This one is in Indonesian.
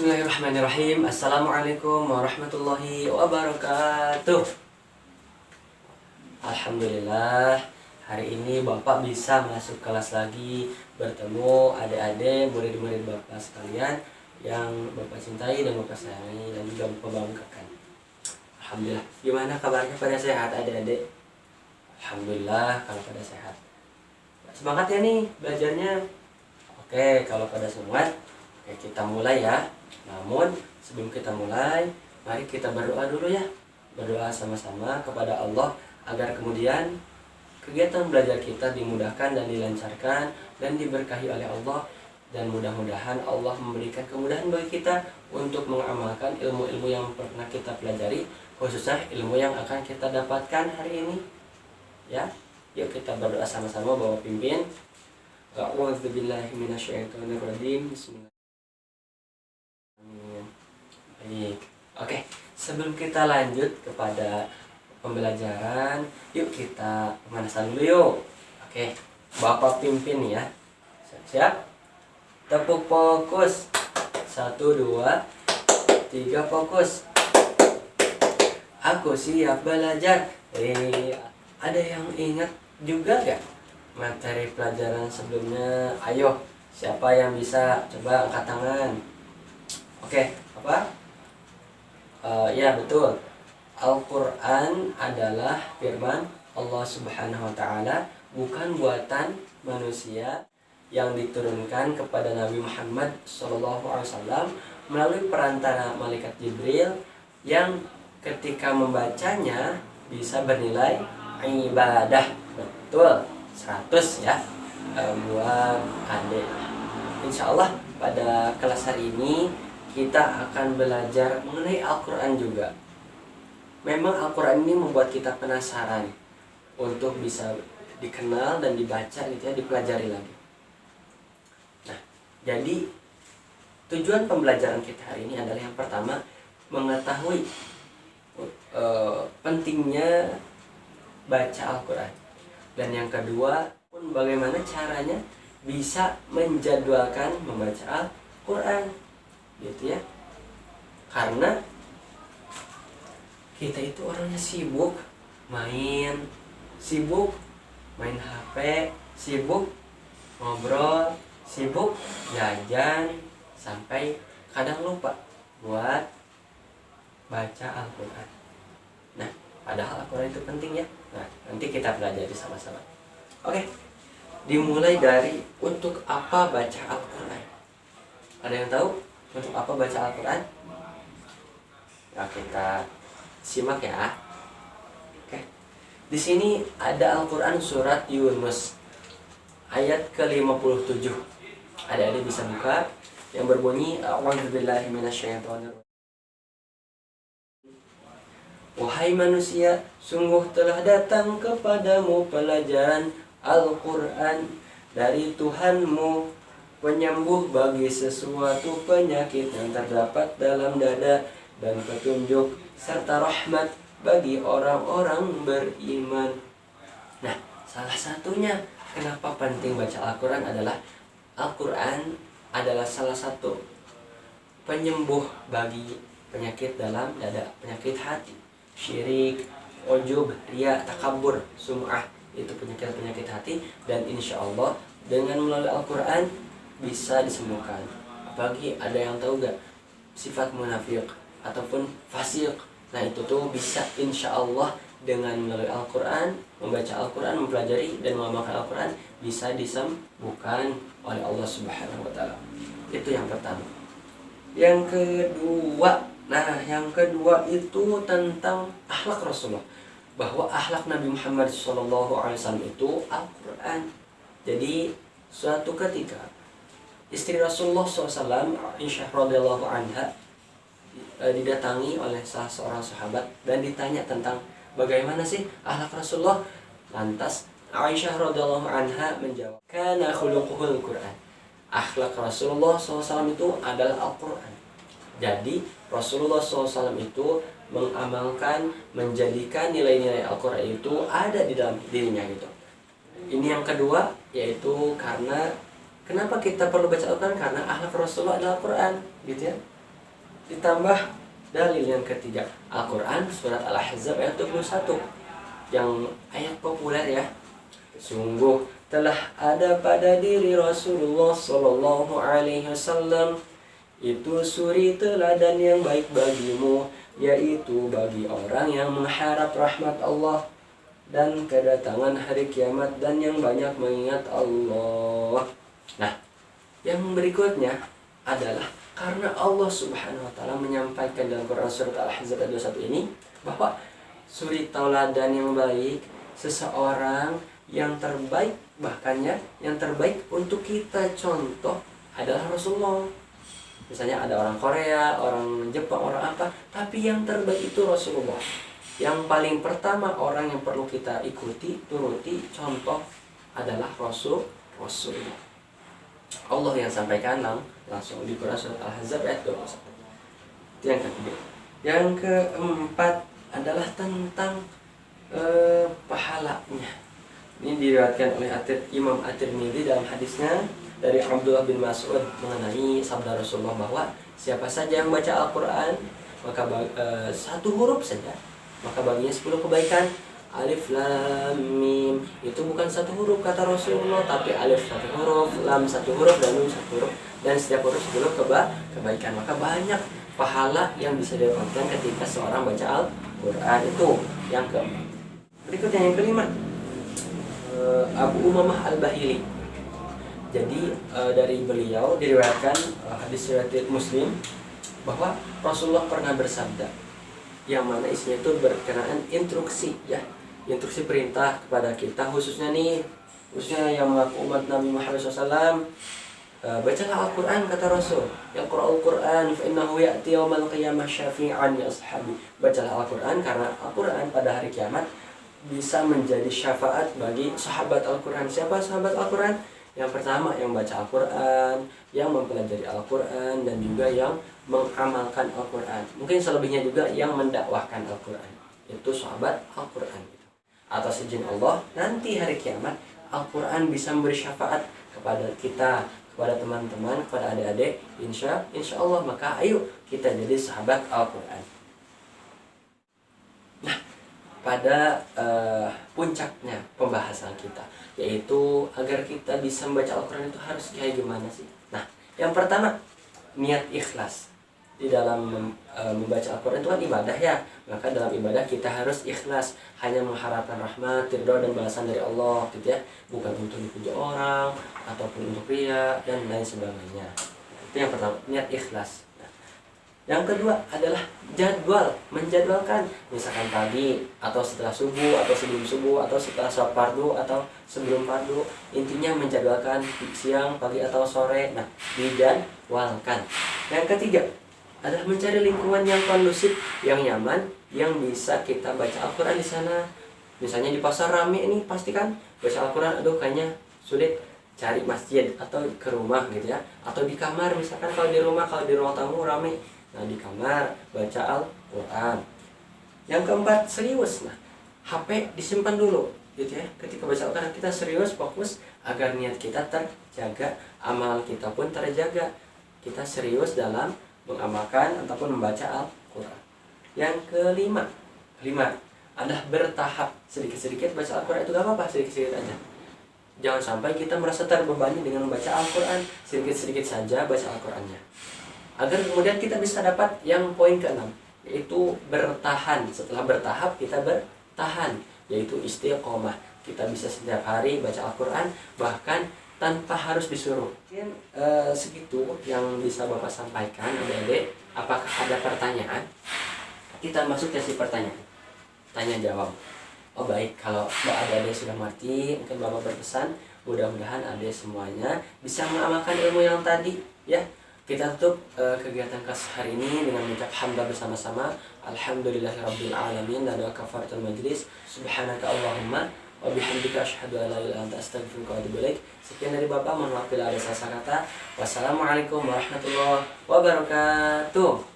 Bismillahirrahmanirrahim. Assalamualaikum warahmatullahi wabarakatuh. Alhamdulillah, hari ini Bapak bisa masuk kelas lagi, bertemu adik-adik, murid-murid Bapak sekalian yang Bapak cintai dan Bapak sayangi dan juga Bapak banggakan. Alhamdulillah. Gimana kabarnya, pada sehat adik-adik? Alhamdulillah kalau pada sehat. Semangat ya nih belajarnya. Oke, kalau pada semangat, oke, kita mulai ya. Namun sebelum kita mulai, mari kita berdoa dulu ya. Berdoa sama-sama kepada Allah agar kemudian kegiatan belajar kita dimudahkan dan dilancarkan dan diberkahi oleh Allah, dan mudah-mudahan Allah memberikan kemudahan bagi kita untuk mengamalkan ilmu-ilmu yang pernah kita pelajari, khususnya ilmu yang akan kita dapatkan hari ini. Ya, yuk kita berdoa sama-sama. Bapak pimpin. A'udzubillahi minasyaitonirrajim. Bismillah. Amin. Baik. Oke, sebelum kita lanjut kepada pembelajaran, yuk kita pemanasan dulu yuk. Oke, Bapak pimpin ya. Siap? Tepuk fokus. 1, 2, 3 fokus. Aku siap belajar. Ada yang ingat juga gak materi pelajaran sebelumnya? Ayo, siapa yang bisa? Coba angkat tangan. Oke, apa? Ya betul. Al-Quran adalah firman Allah Subhanahu wa Ta'ala, bukan buatan manusia, yang diturunkan kepada Nabi Muhammad SAW melalui perantara malaikat Jibril, yang ketika membacanya bisa bernilai ibadah. Betul, 100 ya buat adik. Insya Allah pada kelas hari ini kita akan belajar mengenai Al-Quran juga. Memang Al-Quran ini membuat kita penasaran untuk bisa dikenal dan dibaca gitu ya, dipelajari lagi. Nah, jadi tujuan pembelajaran kita hari ini adalah yang pertama, mengetahui pentingnya baca Al-Quran. Dan yang kedua, bagaimana caranya bisa menjadwalkan membaca Al-Quran, gitu ya. Karena kita itu orangnya sibuk main HP, sibuk ngobrol, sibuk jajan, sampai kadang lupa buat baca Al-Quran. Nah, padahal Al-Quran itu penting ya. Nah, nanti kita pelajari sama-sama. Oke, dimulai dari untuk apa baca Al-Quran. Ada yang tahu untuk apa baca Al-Quran? Ya, kita simak ya. Oke, di sini ada Al-Quran surat Yunus ayat ke-57. Adik-adik bisa buka, yang berbunyi A'udzubillahi minasyaitonirrajim. Wahai manusia, sungguh telah datang kepadamu pelajaran Al-Quran dari Tuhanmu, penyembuh bagi sesuatu penyakit yang terdapat dalam dada, dan petunjuk serta rahmat bagi orang-orang beriman. Nah, salah satunya kenapa penting baca Al-Quran adalah Al-Quran adalah salah satu penyembuh bagi penyakit dalam dada, penyakit hati, syirik, ujub, riya, takabur, sum'ah. Itu penyakit-penyakit hati, dan insya Allah dengan melalui Al-Quran bisa disembuhkan. Apalagi ada yang tahu gak sifat munafik ataupun fasik. Nah, itu tuh bisa insya Allah dengan melalui Al-Quran, membaca Al-Quran, mempelajari dan mengamalkan Al-Quran, bisa disembuhkan oleh Allah Subhanahu wa Ta'ala. Itu yang pertama. Yang kedua itu tentang akhlak Rasulullah, bahwa akhlak Nabi Muhammad SAW itu Al-Quran. Jadi suatu ketika istri Rasulullah SAW, Aisyah radhiyallahu anha, didatangi oleh salah seorang sahabat dan ditanya tentang bagaimana sih akhlak Rasulullah. Lantas Aisyah radhiyallahu anha menjawab, kana khuluquhul Quran. Akhlak Rasulullah SAW itu adalah Al-Quran. Jadi Rasulullah SAW itu mengamalkan, menjadikan nilai-nilai Al-Quran itu ada di dalam dirinya gitu. Ini yang kedua, yaitu karena kenapa kita perlu baca Al-Quran? Karena akhlak Rasulullah adalah Al-Quran, gitu ya. Ditambah dalil yang ketiga, Al-Quran surat Al-Ahzab ayat 21, yang ayat populer ya. Sungguh telah ada pada diri Rasulullah Shallallahu Alaihi Wasallam itu suri teladan yang baik bagimu, yaitu bagi orang yang mengharap rahmat Allah dan kedatangan hari kiamat dan yang banyak mengingat Allah. Nah, yang berikutnya adalah karena Allah Subhanahu wa taala menyampaikan dalam Quran surat Al-Ahzab ayat 21 ini bahwa suri tauladan yang baik, seseorang yang terbaik, bahkannya yang terbaik untuk kita contoh adalah Rasulullah. Misalnya ada orang Korea, orang Jepang, orang apa, tapi yang terbaik itu Rasulullah. Yang paling pertama orang yang perlu kita ikuti, turuti, contoh adalah Rasulullah. Allah yang sampaikan langsung di Quran surat Al-Ahzab ayat 21. Itu yang ketiga. Yang keempat adalah tentang pahalanya. Ini diriwayatkan oleh Imam At-Tirmidzi dalam hadisnya dari Abdullah bin Mas'ud mengenai sabda Rasulullah bahwa siapa saja yang baca Al-Quran maka satu huruf saja maka baginya 10 kebaikan. Alif lam mim itu bukan satu huruf kata Rasulullah, tapi alif satu huruf, lam satu huruf, dan mim satu huruf, dan setiap huruf 10 kebaikan. Maka banyak pahala yang bisa didapatkan ketika seorang baca Al-Quran. Itu yang keempat. Berikutnya yang kelima, Abu Umamah Al-Bahili. Jadi dari beliau diriwayatkan hadis riwayat Muslim bahwa Rasulullah pernah bersabda, yang mana isinya itu berkenaan instruksi ya, instruksi perintah kepada kita, khususnya yang mengaku umat Nabi Muhammad SAW. Bacalah Al-Quran kata Rasul, Iqra'ul Quran fa innahu ya'ti yaumal qiyamah syafi'an li ashabi. Bacalah Al-Quran karena Al-Quran pada hari kiamat bisa menjadi syafaat bagi sahabat Al-Quran. Siapa sahabat Al-Quran? Yang pertama yang baca Al-Quran, yang mempelajari Al-Quran, dan juga yang mengamalkan Al-Quran. Mungkin selebihnya juga yang mendakwahkan Al-Quran. Itu sahabat Al-Quran. Atas izin Allah, nanti hari kiamat Al-Quran bisa memberi syafaat kepada kita, kepada teman-teman, kepada adik-adik. Insya Allah, maka ayo kita jadi sahabat Al-Quran. Nah, pada puncaknya pembahasan kita, yaitu agar kita bisa membaca Al-Quran itu harus kayak gimana sih? Nah, yang pertama, niat ikhlas. Di dalam membaca Al-Quran itu kan ibadah ya, maka dalam ibadah kita harus ikhlas, hanya mengharapkan rahmat, ridho, dan balasan dari Allah gitu ya, bukan untuk dipuji orang ataupun untuk riya dan lain sebagainya. Itu yang pertama, niat ikhlas. Yang kedua adalah menjadwalkan, misalkan pagi atau setelah subuh atau sebelum subuh atau setelah sholat fardu atau sebelum fardu. Intinya menjadwalkan siang, pagi atau sore. Nah, dijadwalkan. Yang ketiga adalah mencari lingkungan yang kondusif, yang nyaman, yang bisa kita baca Al-Quran di sana. Misalnya di pasar rame ini, pastikan baca Al-Quran, aduh kayaknya sulit, cari masjid atau ke rumah gitu ya, atau di kamar misalkan. Kalau di rumah tamu rame, nah di kamar baca Al-Quran. Yang keempat, serius. Nah, HP disimpan dulu gitu ya. Ketika baca Al-Quran kita serius, fokus, agar niat kita terjaga, amal kita pun terjaga. Kita serius dalam mengamalkan ataupun membaca Al-Quran. Yang kelima adalah bertahap, sedikit-sedikit baca Al-Quran. Itu gak apa-apa, sedikit-sedikit aja. Jangan sampai kita merasa terbebani dengan membaca Al-Quran. Sedikit-sedikit saja baca Al-Qurannya, agar kemudian kita bisa dapat yang poin ke-6, yaitu bertahan. Setelah bertahap kita bertahan, yaitu istiqomah. Kita bisa setiap hari baca Al-Quran, bahkan tanpa harus disuruh. Mungkin segitu yang bisa Bapak sampaikan. Adik-adik, apakah ada pertanyaan? Kita masuk ke sesi pertanyaan, tanya jawab. Oh baik, kalau adik-adik sudah mengerti, mungkin Bapak berpesan, mudah-mudahan adik semuanya bisa mengamalkan ilmu yang tadi ya. Kita tutup kegiatan kelas hari ini dengan mengucap hamdah bersama-sama. Alhamdulillahirabbil dan doa kafaratul majlis. Subhanaka Allahumma wa bihamdika asyhadu an la ilaha illa anta astaghfiruka wa atubu ilaik. Sekian dari Bapak, mohon maaf bila ada salah kata. Wassalamualaikum warahmatullahi wabarakatuh.